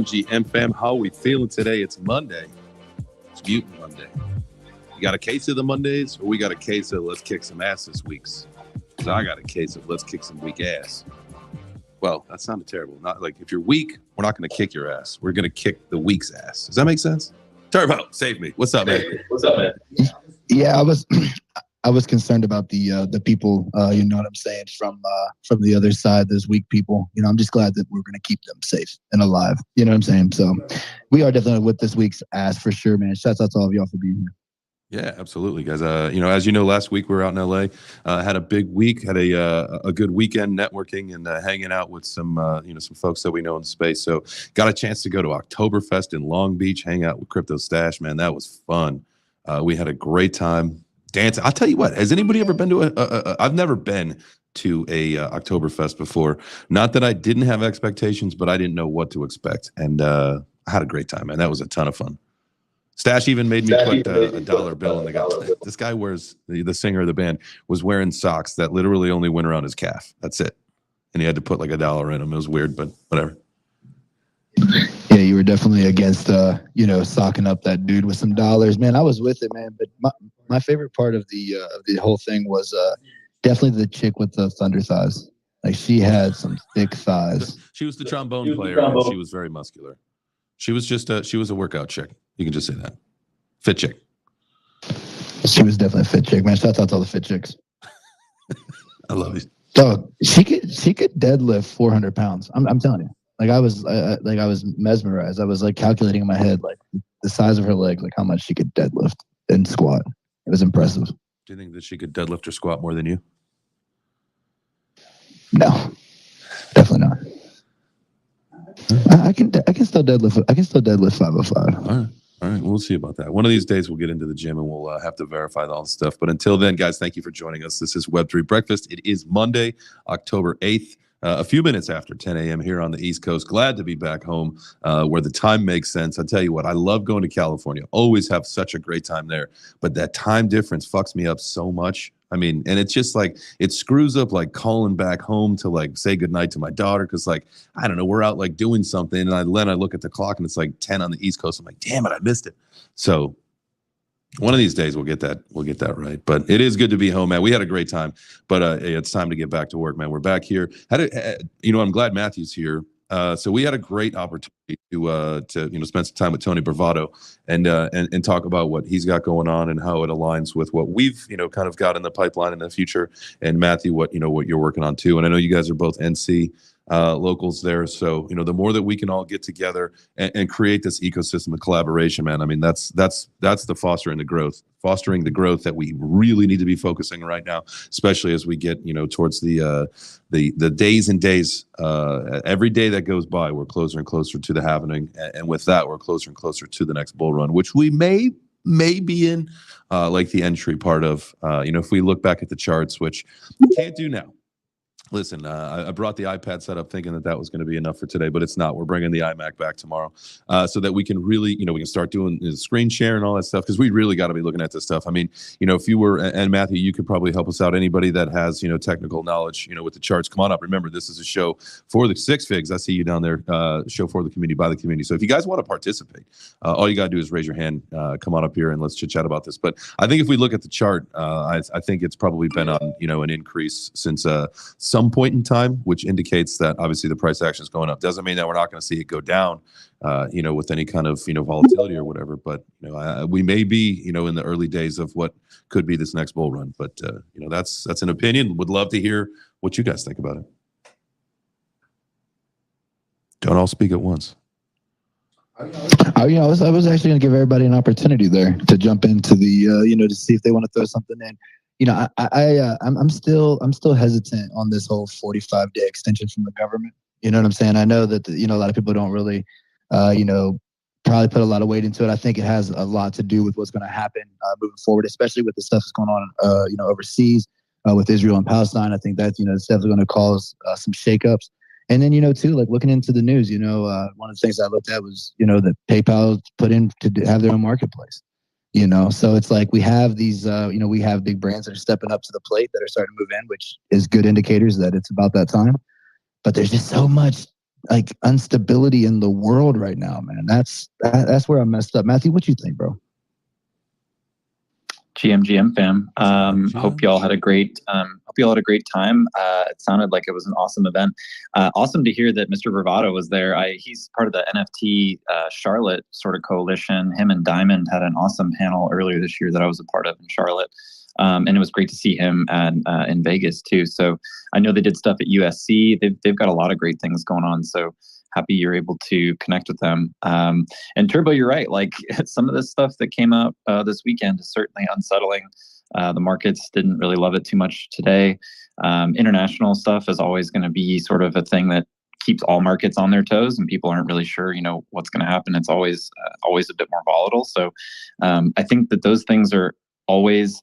GM fam, how we feeling today? It's Monday. It's Mutant Monday. You got a case of the Mondays, or we got a case of let's kick some ass this week's? Because I got a case of let's kick some weak ass. Well, that sounded terrible. Not like if you're weak, we're not going to kick your ass. We're going to kick the weak's ass. Does that make sense? Turbo, save me. What's up, man? What's up, man? Yeah, I was concerned about the people, you know what I'm saying, from the other side, those weak people. You know, I'm just glad that we're going to keep them safe and alive. You know what I'm saying? So we are definitely with this week's ass for sure, man. Shouts out to all of y'all for being here. Yeah, absolutely, guys. You know, as you know, last week we were out in LA, had a big week, had a good weekend networking and hanging out with some some folks that we know in the space. So got a chance to go to Oktoberfest in Long Beach, hang out with Crypto Stash. Man, that was fun. We had a great time dancing. I'll tell you what, has anybody ever been to I've never been to a Oktoberfest before. Not that I didn't have expectations, but I didn't know what to expect. And I had a great time, man. That was a ton of fun. Stash even made me put a dollar bill in the guy. This guy wears, the singer of the band, was wearing socks that literally only went around his calf. That's it. And he had to put like $1 in them. It was weird, but whatever. Yeah, you were definitely against, socking up that dude with some dollars. Man, I was with it, man. But my favorite part of the whole thing was definitely the chick with the thunder thighs. Like, she had some thick thighs. She was the trombone player, and she was very muscular. She was a workout chick. You can just say that. Fit chick. She was definitely a fit chick, man. Shout out to all the fit chicks. I love you. Dog, she could deadlift 400 pounds. I'm telling you. Like, I was mesmerized. I was like calculating in my head like the size of her legs, like how much she could deadlift and squat. It was impressive. Do you think that she could deadlift or squat more than you? No, definitely not. I can still deadlift. I can still deadlift 505. All right, we'll see about that. One of these days we'll get into the gym and we'll have to verify all the stuff. But until then, guys, thank you for joining us. This is Web3 Breakfast. It is Monday, October 8th. A few minutes after 10 a.m. here on the East Coast. Glad to be back home where the time makes sense. I tell you what, I love going to California. Always have such a great time there. But that time difference fucks me up so much. I mean, and it's just like, it screws up like calling back home to like say goodnight to my daughter. Cause like, I don't know, we're out like doing something. And I look at the clock and it's like 10 on the East Coast. I'm like, damn it, I missed it. So one of these days we'll get that right. But it is good to be home, man. We had a great time, but it's time to get back to work, man. We're back here. I'm glad Matthew's here. So we had a great opportunity to spend some time with Tony Bravado and talk about what he's got going on and how it aligns with what we've kind of got in the pipeline in the future. And Matthew, what you're working on too. And I know you guys are both NC locals there. So, the more that we can all get together and create this ecosystem of collaboration, man, I mean, that's the fostering the growth that we really need to be focusing right now, especially as we get, towards the days and days, every day that goes by, we're closer and closer to the happening. And with that, we're closer and closer to the next bull run, which we may be in, like the entry part of, if we look back at the charts, which we can't do now. Listen, I brought the iPad setup thinking that was going to be enough for today, but it's not. We're bringing the iMac back tomorrow, so that we can really, we can start doing screen share and all that stuff, because we really got to be looking at this stuff. I mean, if you were, and Matthew, you could probably help us out. Anybody that has, technical knowledge, with the charts, come on up. Remember, this is a show for the six figs. I see you down there. Show for the community, by the community. So if you guys want to participate, all you got to do is raise your hand. Come on up here and let's chit chat about this. But I think if we look at the chart, I think it's probably been on, an increase since some point in time, which indicates that obviously the price action is going up. Doesn't mean that we're not going to see it go down, with any kind of, volatility or whatever. But, we may be, in the early days of what could be this next bull run. But, that's an opinion. Would love to hear what you guys think about it. Don't all speak at once. I was actually going to give everybody an opportunity there to jump into the, to see if they want to throw something in. I'm still hesitant on this whole 45-day extension from the government. You know what I'm saying? I know that, a lot of people don't really, probably put a lot of weight into it. I think it has a lot to do with what's going to happen moving forward, especially with the stuff that's going on, overseas with Israel and Palestine. I think that, it's definitely going to cause some shakeups. And then, too, like looking into the news, one of the things I looked at was, that PayPal put in to have their own marketplace. So it's like we have these, we have big brands that are stepping up to the plate that are starting to move in, which is good indicators that it's about that time. But there's just so much like instability in the world right now, man. That's where I messed up. Matthew, what you think, bro? GM fam. Hope y'all had a great time. It sounded like it was an awesome event. Awesome to hear that Mr. Bravado was there. He's part of the NFT Charlotte sort of coalition. Him and Diamond had an awesome panel earlier this year that I was a part of in Charlotte. And it was great to see him in Vegas too. So I know they did stuff at USC. They've got a lot of great things going on. So happy you're able to connect with them. And Turbo, you're right. Like some of the stuff that came out this weekend is certainly unsettling. The markets didn't really love it too much today. International stuff is always going to be sort of a thing that keeps all markets on their toes, and people aren't really sure, what's going to happen. It's always a bit more volatile. So I think that those things are always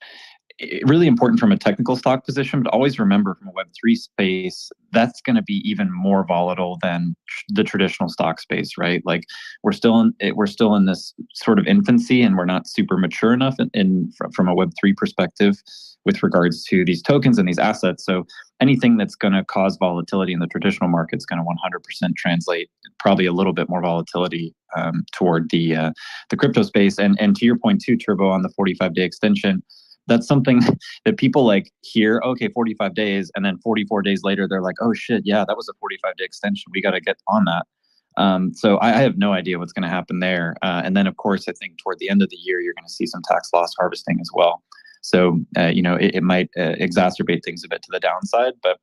really important from a technical stock position, but always remember from a Web3 space, that's going to be even more volatile than the traditional stock space, right? Like we're still in this sort of infancy, and we're not super mature enough from a Web3 perspective with regards to these tokens and these assets. So anything that's going to cause volatility in the traditional market is going to 100% translate probably a little bit more volatility toward the crypto space. And to your point too, Turbo, on the 45-day extension, that's something that people like hear, okay, 45 days. And then 44 days later, they're like, oh shit, yeah, that was a 45-day extension. We got to get on that. So I have no idea what's going to happen there. And then of course, I think toward the end of the year, you're going to see some tax loss harvesting as well. So, it might exacerbate things a bit to the downside, but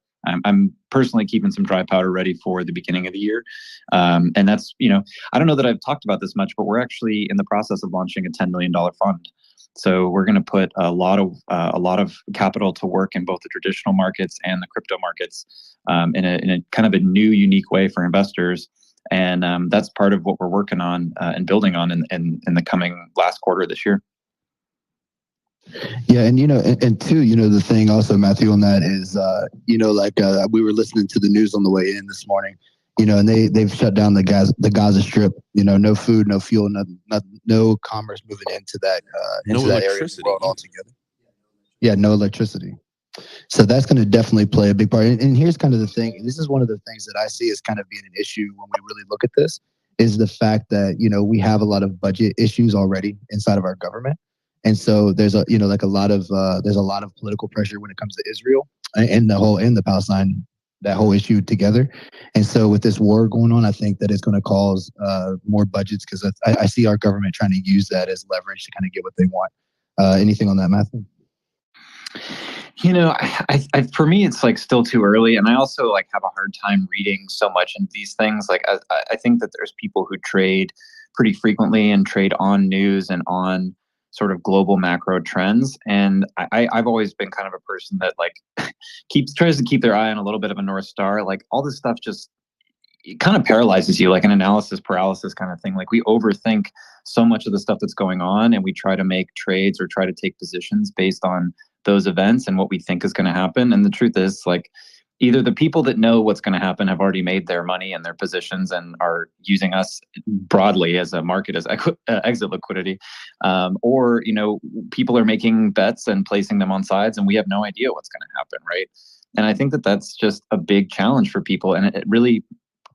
I'm personally keeping some dry powder ready for the beginning of the year. And that's, I don't know that I've talked about this much, but we're actually in the process of launching a $10 million fund. So we're going to put a lot of capital to work in both the traditional markets and the crypto markets in a kind of a new, unique way for investors. And that's part of what we're working on and building on in the coming last quarter of this year. Yeah, and and too, the thing also, Matthew, on that is, we were listening to the news on the way in this morning, and they've shut down the Gaza Strip. No food, no fuel, no commerce moving into that area of the world altogether. Yeah, no electricity. So that's going to definitely play a big part. And here's kind of the thing. This is one of the things that I see as kind of being an issue when we really look at this, is the fact that we have a lot of budget issues already inside of our government. And so there's a lot of political pressure when it comes to Israel and the Palestine, that whole issue together. And so with this war going on, I think that it's going to cause more budgets, because I see our government trying to use that as leverage to kind of get what they want. Anything on that, Matthew? For me, it's like still too early. And I also have a hard time reading so much into these things. I think that there's people who trade pretty frequently and trade on news and on sort of global macro trends. And I've always been kind of a person that tries to keep their eye on a little bit of a North Star. All this stuff just, it kind of paralyzes you, like an analysis paralysis kind of thing. We overthink so much of the stuff that's going on, and we try to make trades or try to take positions based on those events and what we think is going to happen. And the truth is, either the people that know what's going to happen have already made their money and their positions and are using us broadly as a market as exit liquidity, or people are making bets and placing them on sides, and we have no idea what's going to happen, right? And I think that that's just a big challenge for people, and it really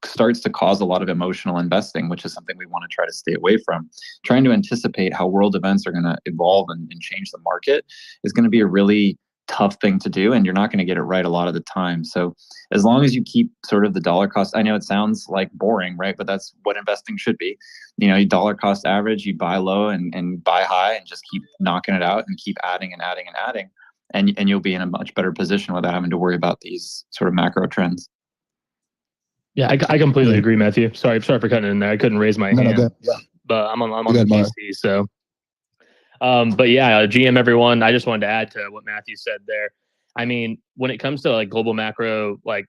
starts to cause a lot of emotional investing, which is something we want to try to stay away from. Trying to anticipate how world events are going to evolve and change the market is going to be a really tough thing to do, and you're not going to get it right a lot of the time. So as long as you keep sort of the dollar cost, I know it sounds like boring, right? But that's what investing should be. You dollar cost average, you buy low and buy high and just keep knocking it out and keep adding and adding and adding. And you'll be in a much better position without having to worry about these sort of macro trends. Yeah, I completely agree, Matthew. Sorry for cutting in there. I couldn't raise my hand, Yeah. but I'm on the PC. So, but yeah, GM everyone. I just wanted to add to what Matthew said there. I mean, when it comes to like global macro, like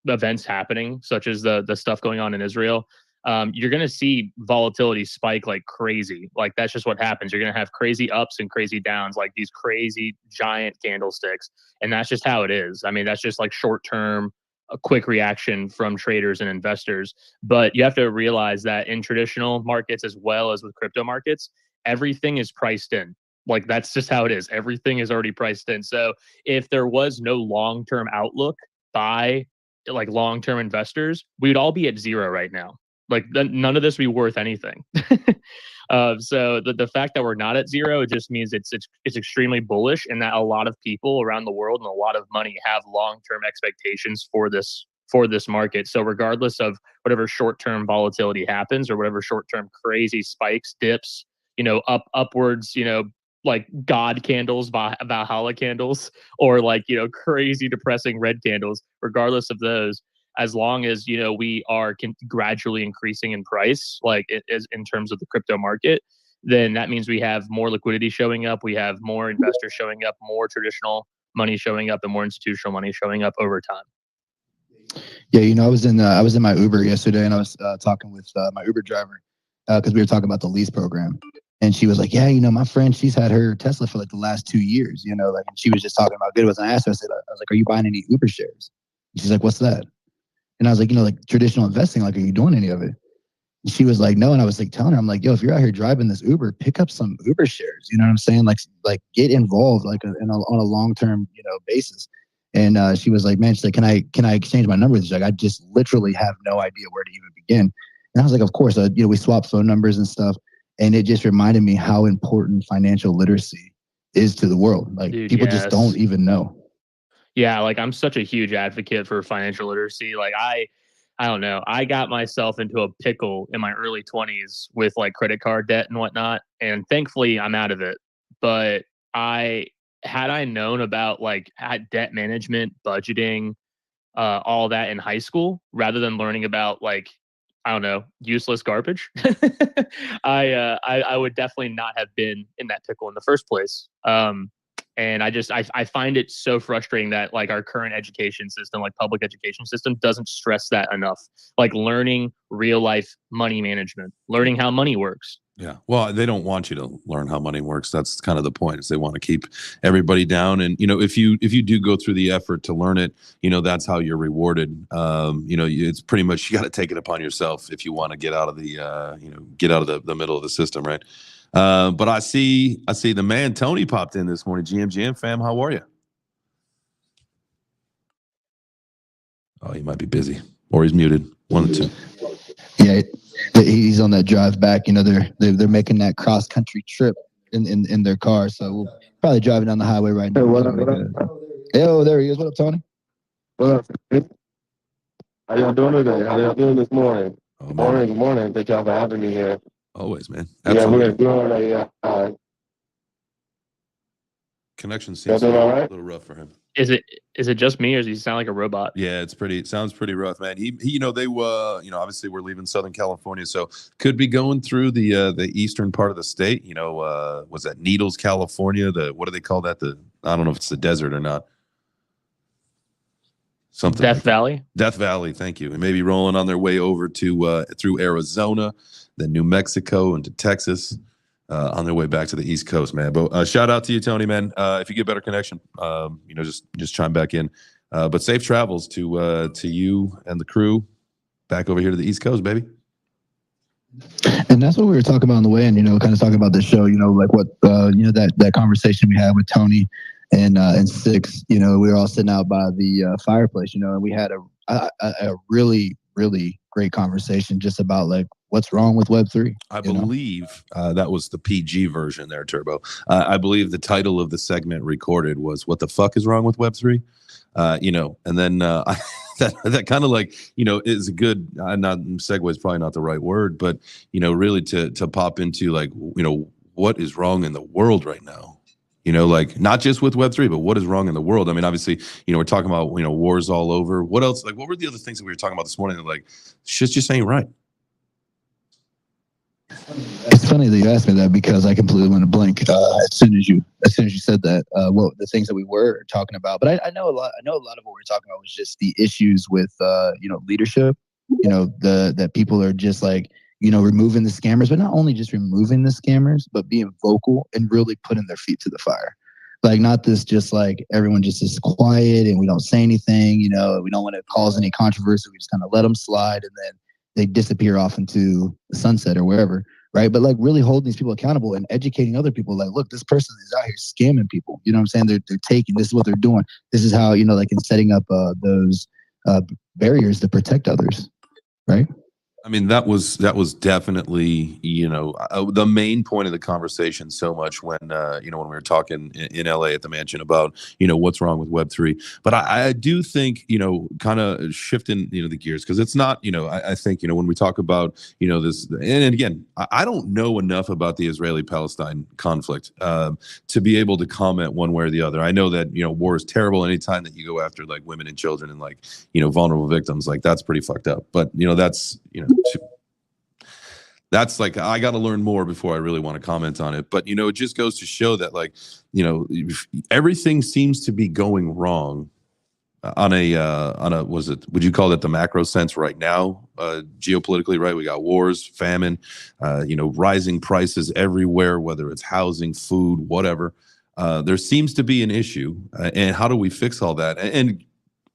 events happening, such as the stuff going on in Israel, you're going to see volatility spike like crazy. Like that's just what happens. You're going to have crazy ups and crazy downs, like these crazy giant candlesticks, and that's just how it is. I mean, that's just like short term. A quick reaction from traders and investors. But you have to realize that in traditional markets as well as with crypto markets, everything is priced in. Like that's just how it is. Everything is already priced in. So if there was no long-term outlook by like long-term investors, we'd all be at zero right now. Like none of this would be worth anything. So the fact that we're not at zero, it just means it's extremely bullish, and that a lot of people around the world and a lot of money have long-term expectations for this market. So regardless of whatever short-term volatility happens or whatever short-term crazy spikes, dips, upwards, like God candles, Valhalla candles, or like, crazy depressing red candles, regardless of those, as long as, we are gradually increasing in price, like it is in terms of the crypto market, then that means we have more liquidity showing up. We have more investors showing up, more traditional money showing up, and more institutional money showing up over time. Yeah, I was in my Uber yesterday, and I was talking with my Uber driver because we were talking about the lease program, and she was like, "Yeah, my friend, she's had her Tesla for like the last 2 years, like she was just talking about how good it was." And I asked her, I was like, "Are you buying any Uber shares?" And she's like, "What's that?" And I was like, like traditional investing, like, are you doing any of it? And she was like, no. And I was like telling her, I'm like, yo, if you're out here driving this Uber, pick up some Uber shares. You know what I'm saying? Like get involved, like on a long-term, basis. And she was like, man, she's like, can I exchange my number? She's like, I just literally have no idea where to even begin. And I was like, of course, we swapped phone numbers and stuff. And it just reminded me how important financial literacy is to the world. Like people just don't even know. Yeah, like I'm such a huge advocate for financial literacy. Like I don't know. I got myself into a pickle in my early 20s with like credit card debt and whatnot, and thankfully I'm out of it. But had I known about like debt management, budgeting, all that in high school, rather than learning about like, I don't know, useless garbage, I would definitely not have been in that pickle in the first place. And I find it so frustrating that like our current education system, like public education system, doesn't stress that enough. Like learning real life money management, learning how money works. Yeah. Well, they don't want you to learn how money works. That's kind of the point, is they want to keep everybody down. And, if you do go through the effort to learn it, that's how you're rewarded. It's pretty much, you got to take it upon yourself if you want to get out of the, the middle of the system. Right. But I see the man Tony popped in this morning. GM fam, how are you? Oh, he might be busy, or he's muted. One of the two. Yeah, he's on that drive back. They're making that cross country trip in their car, so we'll probably driving down the highway right now. Hey, what up? Hey, oh, there he is. What up, Tony? What up? How y'all doing today? How y'all doing this morning? Oh, Good morning. Thank y'all for having me here. Always, man. Absolutely. Absolutely. Yeah, we're doing Connection seems a little rough for him. Is it just me, or does he sound like a robot? Yeah, it sounds pretty rough, man. He they obviously we're leaving Southern California, so could be going through the eastern part of the state. Was that Needles, California? What do they call that? I don't know if it's the desert or not. Something. Death Valley. Death Valley. Thank you. And maybe rolling on their way over to through Arizona, then New Mexico, into Texas. On their way back to the East Coast, man. But shout out to you, Tony, man. If you get better connection, just chime back in. But safe travels to you and the crew back over here to the East Coast, baby. And that's what we were talking about on the way in, kind of talking about the show, like what, that conversation we had with Tony and Six, we were all sitting out by the fireplace, and we had a really, really great conversation just about like what's wrong with Web3. I believe that was the PG version there, Turbo. I believe the title of the segment recorded was "What the fuck is wrong with Web3?" And then that kind of like, is a good, not segue is probably not the right word, but, really to pop into like, what is wrong in the world right now? Like not just with Web3, but what is wrong in the world? I mean, obviously, we're talking about, wars all over. What else? Like, what were the other things that we were talking about this morning that like, shit just ain't right? It's funny that you asked me that because I completely went blank as soon as you said that. The things that we were talking about, but I know a lot. I know a lot of what we were talking about was just the issues with leadership. That people are just like removing the scammers, but not only just removing the scammers, but being vocal and really putting their feet to the fire. Like not this just like everyone just is quiet and we don't say anything. We don't want to cause any controversy. We just kind of let them slide and then they disappear off into the sunset or wherever, right? But like really holding these people accountable and educating other people, like, look, this person is out here scamming people. You know what I'm saying? They're taking, this is what they're doing. This is how, like in setting up those barriers to protect others, right? I mean, that was definitely, the main point of the conversation so much when, when we were talking in LA at the mansion about, what's wrong with Web3. But I do think, kind of shifting, the gears, because it's not, I think, when we talk about, this, and again, I don't know enough about the Israeli-Palestine conflict to be able to comment one way or the other. I know that, war is terrible anytime that you go after like women and children and like, vulnerable victims, like that's pretty fucked up. But, that's like, I got to learn more before I really want to comment on it. But, it just goes to show that like, everything seems to be going wrong on a, would you call it the macro sense right now, geopolitically, right? We got wars, famine, rising prices everywhere, whether it's housing, food, whatever. There seems to be an issue. And how do we fix all that? And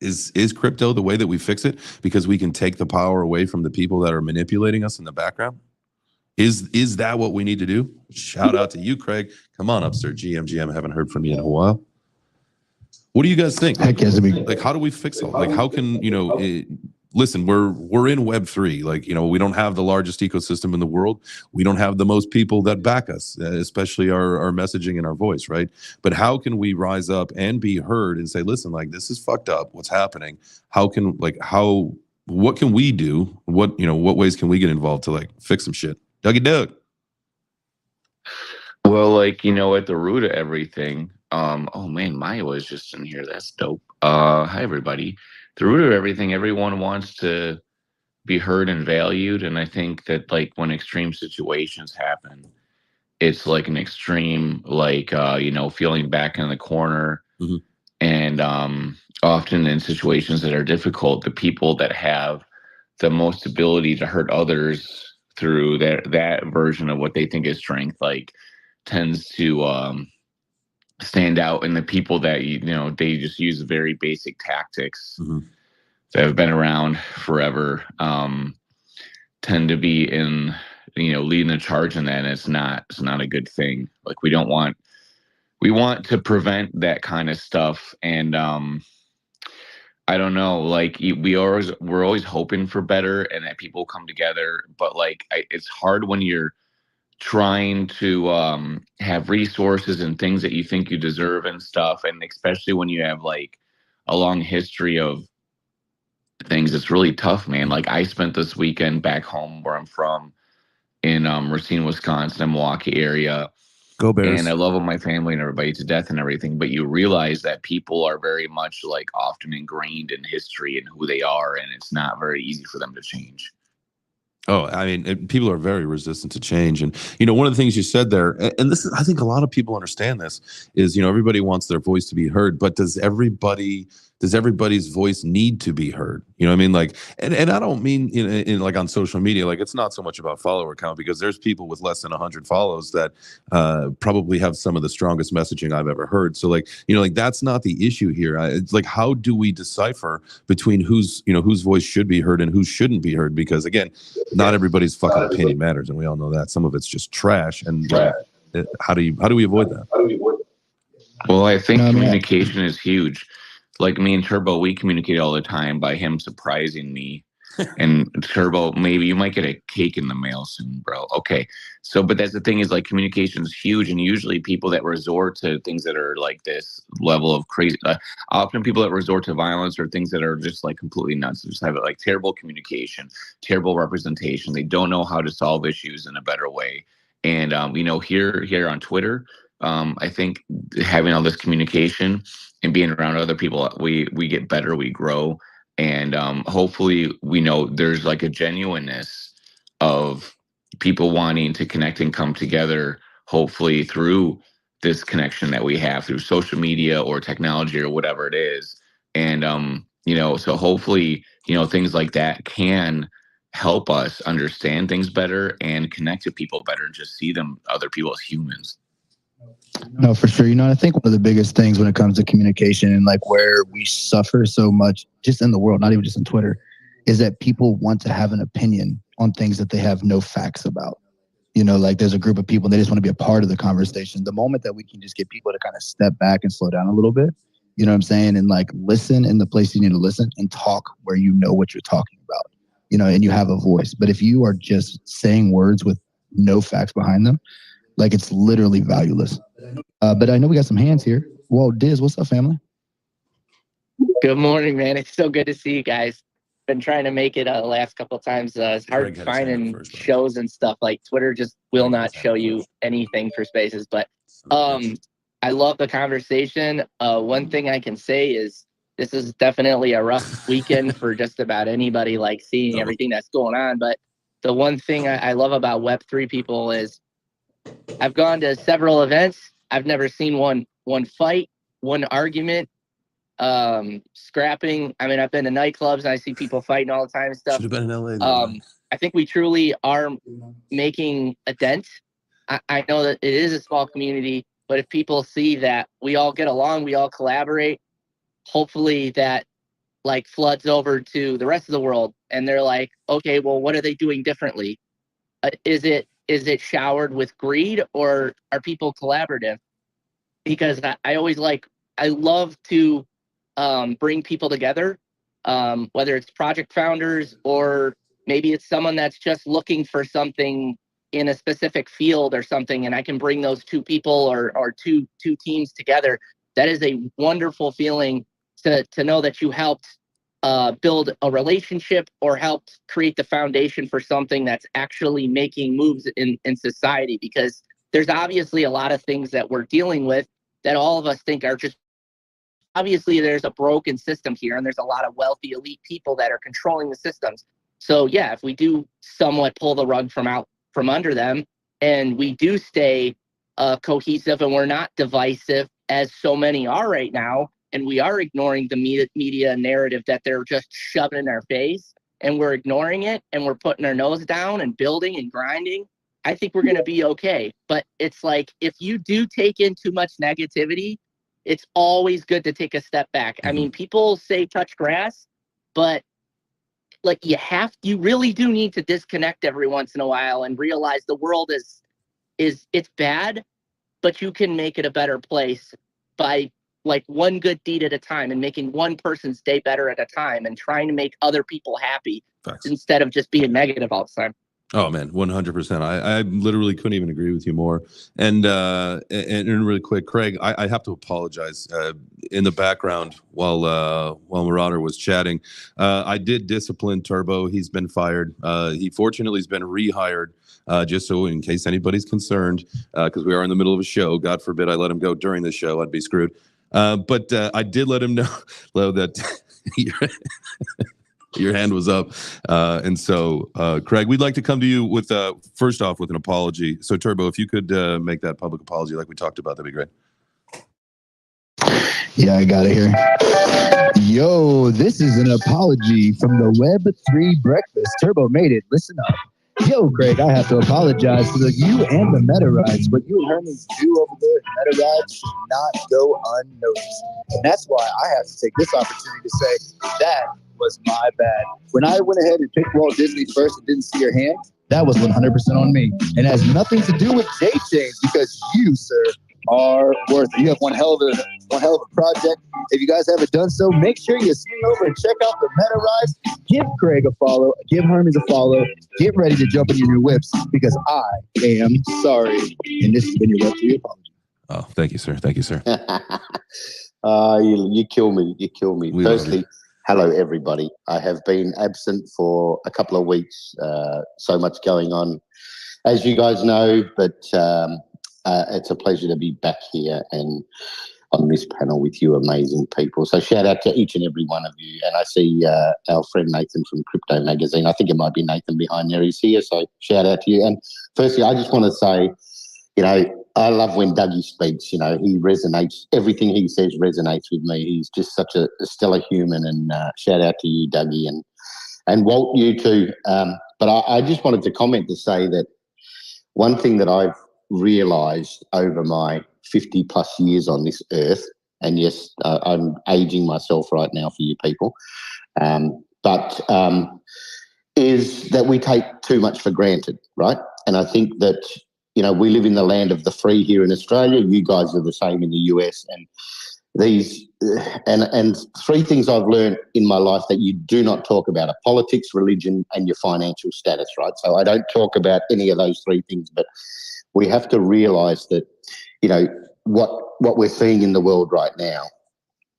is crypto the way that we fix it? Because we can take the power away from the people that are manipulating us in the background? Is that what we need to do? Shout out to you, Craig. Come on up, sir. GM, haven't heard from you in a while. What do you guys think? Like, how do we fix it? Like, how can, listen, we're in Web3. Like, we don't have the largest ecosystem in the world. We don't have the most people that back us, especially our messaging and our voice, right? But how can we rise up and be heard and say, listen, like, this is fucked up. What's happening? What can we do? What ways can we get involved to like fix some shit? Dougie Doug. Well, like, at the root of everything, oh man, Maya was just in here. That's dope. Hi everybody. The root of everything, everyone wants to be heard and valued. And I think that like when extreme situations happen, it's like an extreme, like, feeling back in the corner. Mm-hmm. And often in situations that are difficult, the people that have the most ability to hurt others through that version of what they think is strength, like tends to stand out. And the people that, they just use very basic tactics mm-hmm. that have been around forever tend to be in, leading the charge in that. And it's not a good thing. Like we want to prevent that kind of stuff. And I don't know, like we're always hoping for better and that people come together, but like it's hard when you're trying to have resources and things that you think you deserve and stuff, and especially when you have like a long history of things. It's really tough, man. Like I spent this weekend back home where I'm from in Racine, Wisconsin, Milwaukee area. Go Bears. And I love my family and everybody to death and everything, but you realize that people are very much like often ingrained in history and who they are, and it's not very easy for them to change. Oh, I mean, people are very resistant to change. And, one of the things you said there, and this is, I think a lot of people understand this, is, everybody wants their voice to be heard, but does everybody's voice need to be heard? You know what I mean? Like, and I don't mean in like on social media, like it's not so much about follower count, because there's people with less than 100 follows that probably have some of the strongest messaging I've ever heard. So like, like that's not the issue here. It's like, how do we decipher between whose voice should be heard and who shouldn't be heard? Because again, not everybody's fucking opinion matters, and we all know that. Some of it's just trash. And how do we avoid that? Well, I think communication is huge. Like me and Turbo, we communicate all the time by him surprising me. And Turbo, maybe you might get a cake in the mail soon, bro. Okay. So, but that's the thing, is like communication is huge. And usually people that resort to things that are like this level of crazy, often people that resort to violence or things that are just like completely nuts, just have like terrible communication, terrible representation. They don't know how to solve issues in a better way. And, here on Twitter, I think having all this communication and being around other people, we get better, we grow. And hopefully we know there's like a genuineness of people wanting to connect and come together, hopefully through this connection that we have through social media or technology or whatever it is. And, so hopefully, things like that can help us understand things better and connect to people better and just see other people as humans. No, for sure. I think one of the biggest things when it comes to communication and like where we suffer so much just in the world, not even just on Twitter, is that people want to have an opinion on things that they have no facts about. Like there's a group of people, they just want to be a part of the conversation. The moment that we can just get people to kind of step back and slow down a little bit, you know what I'm saying? And like listen in the place you need to listen and talk where you know what you're talking about, and you have a voice. But if you are just saying words with no facts behind them, like it's literally valueless. But I know we got some hands here. Whoa, Diz, what's up, family? Good morning, man. It's so good to see you guys. Been trying to make it the last couple of times. It's hard finding shows and stuff. Like Twitter just will not show you anything for spaces. But I love the conversation. One thing I can say is this is definitely a rough weekend for just about anybody, like seeing everything that's going on. But the one thing I love about Web3 people is I've gone to several events. I've never seen one fight, one argument, scrapping. I mean, I've been to nightclubs and I see people fighting all the time and stuff. Should have been in LA. I think we truly are making a dent. I know that it is a small community, but if people see that we all get along, we all collaborate, hopefully that like floods over to the rest of the world and they're like, okay, well, what are they doing differently? Is it showered with greed, or are people collaborative? Because I love to bring people together, whether it's project founders or maybe it's someone that's just looking for something in a specific field or something, and I can bring those two people or two teams together. That is a wonderful feeling to know that you helped build a relationship or helped create the foundation for something that's actually making moves in society, because there's obviously a lot of things that we're dealing with that all of us think are just, obviously there's a broken system here and there's a lot of wealthy elite people that are controlling the systems. So yeah, if we do somewhat pull the rug from under them and we do stay cohesive and we're not divisive as so many are right now, and we are ignoring the media narrative that they're just shoving in our face, and we're ignoring it, and we're putting our nose down and building and grinding, I think we're going to be okay. But it's like, if you do take in too much negativity, it's always good to take a step back. I mean, people say touch grass, but like you really do need to disconnect every once in a while and realize the world is it's bad, but you can make it a better place by like one good deed at a time and making one person's day better at a time and trying to make other people happy. Facts. Instead of just being negative all the time. Oh man, 100%. I literally couldn't even agree with you more. And really quick, Craig, I have to apologize. In the background while Marauder was chatting, I did discipline Turbo. He's been fired. He fortunately has been rehired. Just so in case anybody's concerned, because we are in the middle of a show. God forbid I let him go during the show. I'd be screwed. But I did let him know that your hand was up. And so, Craig, we'd like to come to you with, first off, with an apology. So, Turbo, if you could make that public apology like we talked about, that'd be great. Yeah, I got it here. Yo, this is an apology from the Web3 Breakfast. Turbo made it. Listen up. Yo, Craig, I have to apologize for you and the meta rides. What you and Hermes do over there at meta rides should not go unnoticed. And that's why I have to take this opportunity to say that was my bad. When I went ahead and picked Walt Disney first and didn't see your hand, that was 100% on me. And has nothing to do with J-Chains because you, sir, are worth it. You have one hell of a project. If you guys haven't done so, make sure you swing over and check out the meta rides. Give Craig a follow. Give Hermes a follow. Get ready to jump in your new whips because I am sorry. And this has been your Web3 apology. Oh, thank you, sir. Thank you, sir. You kill me. You kill me. Firstly, hello, everybody. I have been absent for a couple of weeks. So much going on, as you guys know, but it's a pleasure to be back here and on this panel with you amazing people. So shout out to each and every one of you. And I see our friend Nathan from Crypto Magazine. I think it might be Nathan behind there. He's here. So shout out to you. And firstly, I just want to say, I love when Dougie speaks. He resonates. Everything he says resonates with me. He's just such a stellar human. And shout out to you, Dougie. And Walt, you too. But I just wanted to comment to say that one thing that I've realized over my 50 plus years on this earth, and yes, I'm aging myself right now for you people, but is that we take too much for granted, right? And I think that, we live in the land of the free here in Australia. You guys are the same in the US. And these, and three things I've learned in my life that you do not talk about are politics, religion, and your financial status, right? So I don't talk about any of those three things, but we have to realize that, what we're seeing in the world right now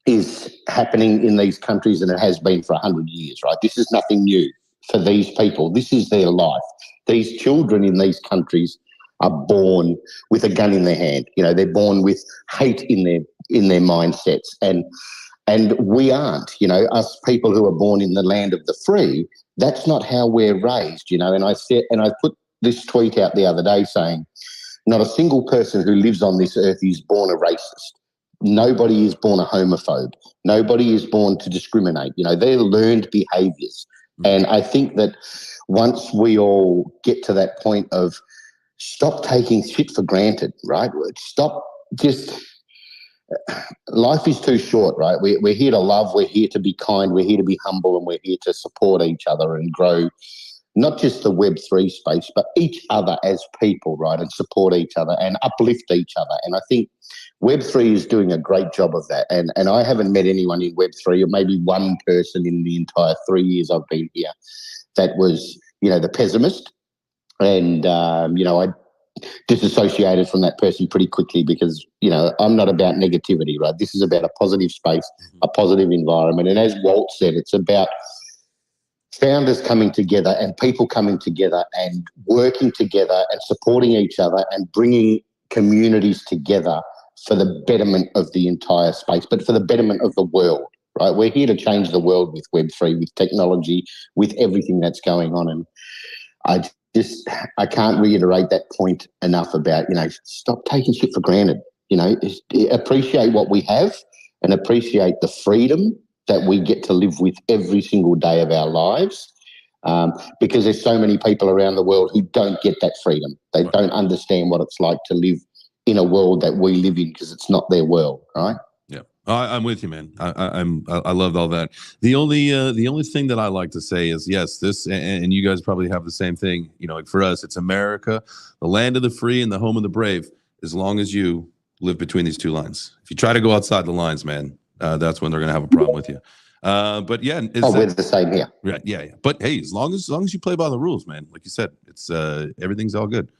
is happening in these countries, and it has been for 100 years, right? This is nothing new for these people. This is their life. These children in these countries are born with a gun in their hand. They're born with hate in their mindsets, and we aren't. Us people who are born in the land of the free, that's not how we're raised. And I put this tweet out the other day saying, not a single person who lives on this earth is born a racist. Nobody is born a homophobe. Nobody is born to discriminate. They're learned behaviors. And I think that once we all get to that point of stop taking shit for granted, right? Life is too short, right? We're here to love, we're here to be kind, we're here to be humble, and we're here to support each other and grow not just the Web3 space, but each other as people, right? And support each other and uplift each other. And I think Web3 is doing a great job of that. And I haven't met anyone in Web3, or maybe one person in the entire 3 years I've been here, that was, the pessimist. And, I disassociated from that person pretty quickly because, I'm not about negativity, right? This is about a positive space, a positive environment. And as Walt said, it's about founders coming together and people coming together and working together and supporting each other and bringing communities together for the betterment of the entire space, but for the betterment of the world, right? We're here to change the world with Web3, with technology, with everything that's going on. And I can't reiterate that point enough about, stop taking shit for granted, appreciate what we have and appreciate the freedom that we get to live with every single day of our lives, because there's so many people around the world who don't get that freedom. They don't understand what it's like to live in a world that we live in because it's not their world, right? Yeah, I'm with you, man. I loved all that. The only thing that I like to say is, yes, this, and you guys probably have the same thing. Like for us, it's America, the land of the free and the home of the brave. As long as you live between these two lines, if you try to go outside the lines, man, that's when they're going to have a problem with you. But yeah, we're the same here. Yeah. But hey, as long as you play by the rules, man, like you said, it's everything's all good.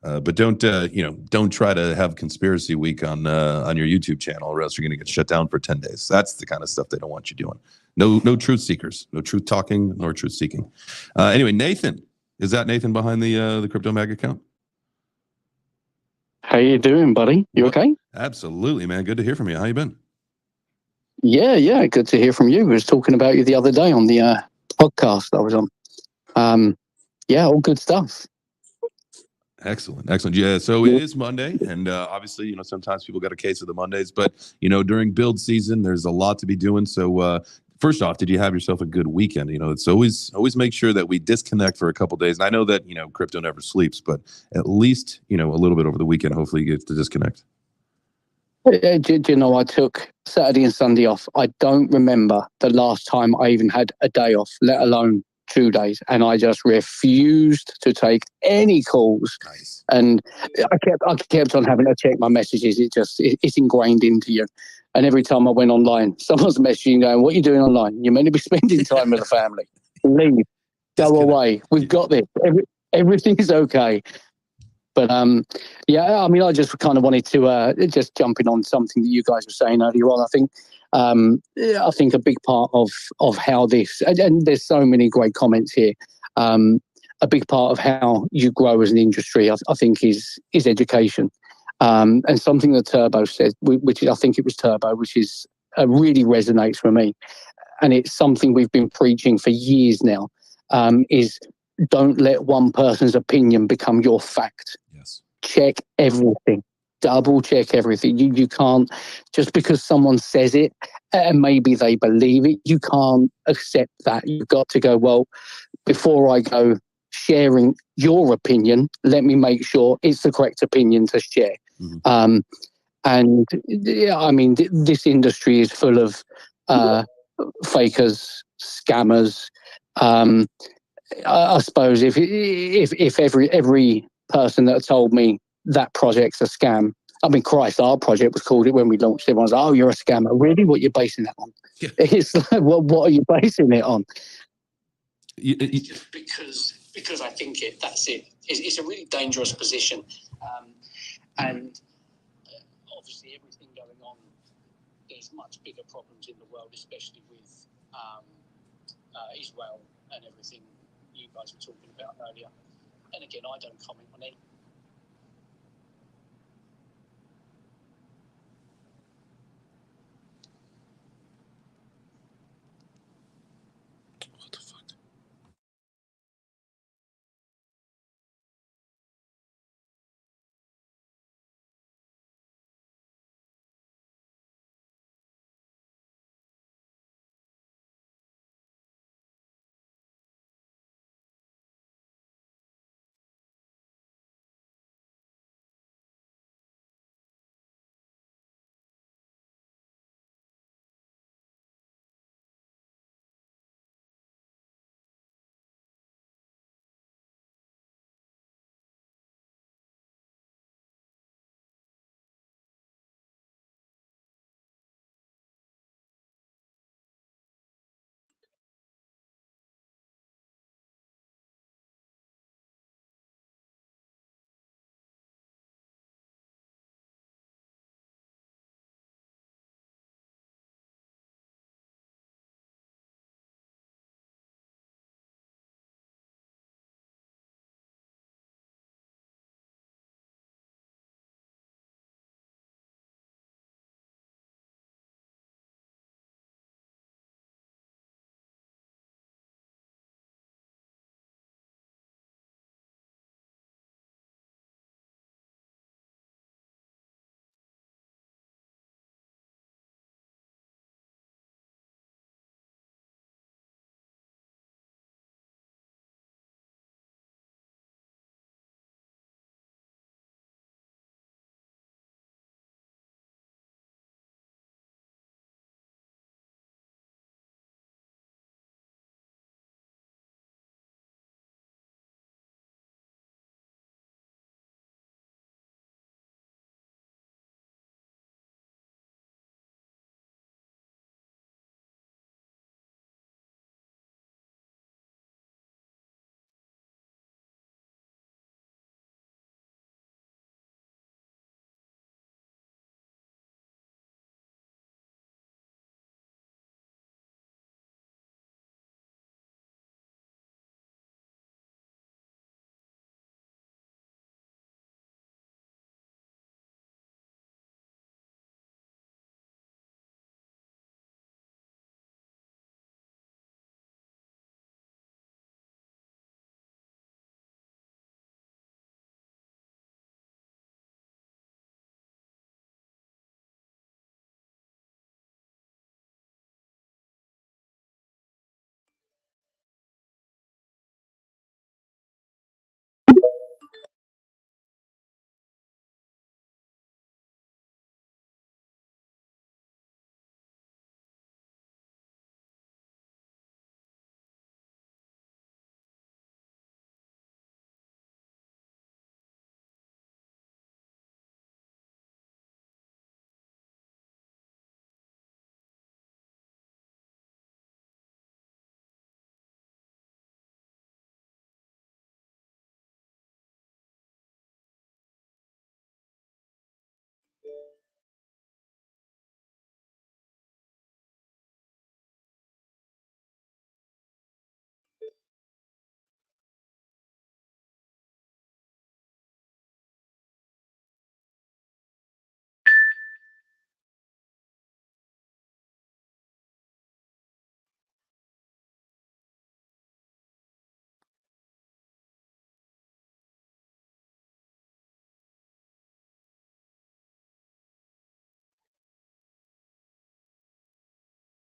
But don't try to have conspiracy week on your YouTube channel, or else you're going to get shut down for 10 days. That's the kind of stuff they don't want you doing. No truth seekers, no truth talking, nor truth seeking. Anyway, Nathan, is that Nathan behind the Crypto Mag account? How you doing, buddy? You okay? Absolutely, man. Good to hear from you. How you been? Yeah. Good to hear from you. We was talking about you the other day on the podcast I was on. Yeah, all good stuff. Excellent. Yeah. So it is Monday, and obviously, sometimes people got a case of the Mondays, but during build season, there's a lot to be doing. So first off, did you have yourself a good weekend? It's always make sure that we disconnect for a couple days. And I know that crypto never sleeps, but at least a little bit over the weekend. Hopefully, you get to disconnect. Do you know, I took Saturday and Sunday off. I don't remember the last time I even had a day off, let alone 2 days, and I just refused to take any calls. Nice. And I kept on having to check my messages. It's ingrained into you. And every time I went online, someone's messaging going, "What are you doing online? You're meant to be spending time with the family. Leave, go away. We've got this. Everything is okay." But yeah, I mean, I just kind of wanted to just jump in on something that you guys were saying earlier on. I think a big part of how this, and there's so many great comments here. A big part of how you grow as an industry, I think, is education. And something that Turbo said, which is, I think it was Turbo, which is really resonates for me, and it's something we've been preaching for years now. Is don't let one person's opinion become your fact. Yes. Check everything. Double check everything. You can't, just because someone says it and maybe they believe it, you can't accept that. You've got to go, well, before I go sharing your opinion, let me make sure it's the correct opinion to share. Mm-hmm. And yeah, I mean, this industry is full of fakers, scammers. I suppose if every person that told me that project's a scam, I mean, Christ, our project was called it when we launched. Everyone's like, "Oh, you're a scammer." Really? What you're basing that on? Yeah. It's like, what are you basing it on? Just because I think that's it. It's a really dangerous position, and obviously everything going on. There's much bigger problems in the world, especially with Israel and everything you guys were talking about earlier. And again, I don't comment on